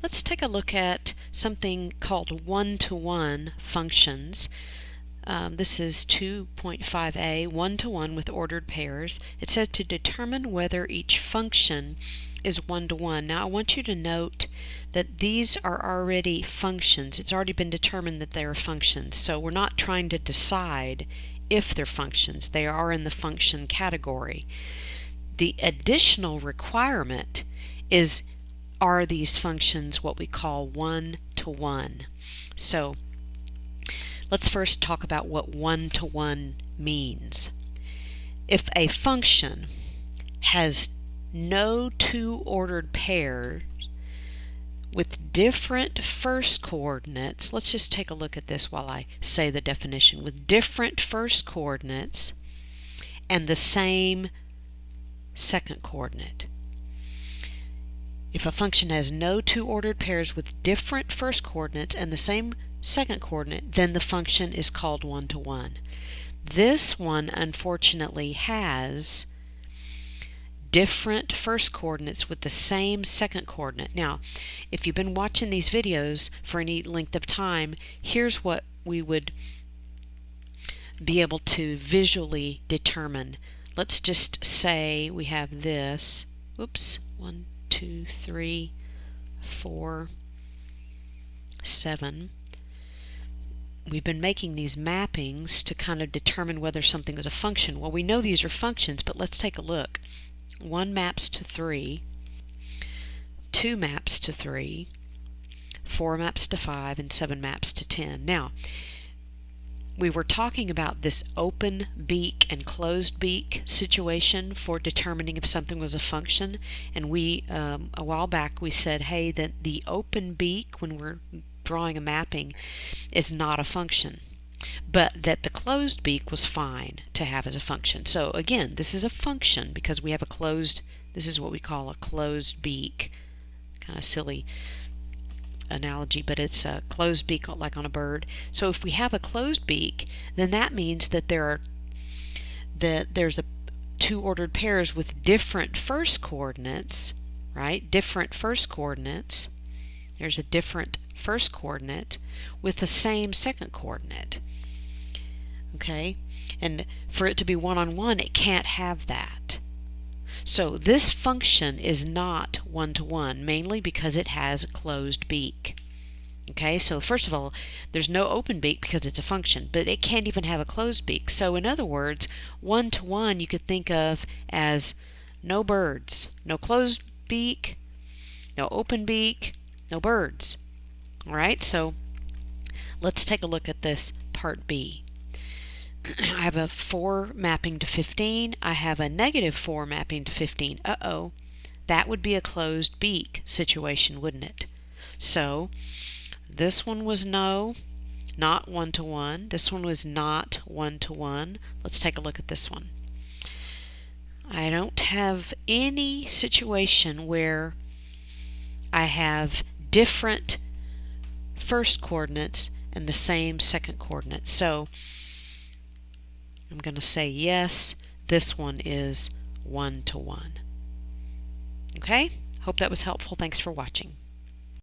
Let's take a look at something called one-to-one functions. This is 2.5a, one-to-one with ordered pairs. It says to determine whether each function is one-to-one. Now I want you to note that these are already functions. It's already been determined that they are functions. So we're not trying to decide if they're functions. They are in the function category. The additional requirement is, are these functions what we call one-to-one? So let's first talk about what one-to-one means. If a function has no two ordered pairs with different first coordinates, let's just take a look at this while I say the definition, with different first coordinates and the same second coordinate. If a function has no two ordered pairs with different first coordinates and the same second coordinate, then the function is called one-to-one. This one unfortunately has different first coordinates with the same second coordinate. Now, if you've been watching these videos for any length of time, here's what we would be able to visually determine. Let's just say we have this, oops, 1, 2, 3, 4, 7. We've been making these mappings to kind of determine whether something is a function. Well, we know these are functions, but let's take a look. 1 maps to 3, 2 maps to 3, 4 maps to 5, and 7 maps to 10. Now, we were talking about this open beak and closed beak situation for determining if something was a function, and we a while back we said, hey, that the open beak, when we're drawing a mapping, is not a function, but that the closed beak was fine to have as a function. So again, this is a function because we have a closed, this is what we call a closed beak. Kind of silly analogy, but it's a closed beak like on a bird. So if we have a closed beak, then that means that there's two ordered pairs with different first coordinates, right? Different first coordinates. There's a different first coordinate with the same second coordinate. Okay? And for it to be one-on-one, it can't have that. So this function is not one-to-one, mainly because it has a closed beak. Okay, so first of all, there's no open beak because it's a function, but it can't even have a closed beak. So in other words, one-to-one you could think of as no birds, no closed beak, no open beak, no birds. All right, so let's take a look at this part B. I have a 4 mapping to 15. I have a negative 4 mapping to 15. Uh-oh. That would be a closed beak situation, wouldn't it? So this one was no, not one-to-one. This one was not one-to-one. Let's take a look at this one. I don't have any situation where I have different first coordinates and the same second coordinate. So I'm going to say yes, this one is one-to-one. Okay? Hope that was helpful. Thanks for watching.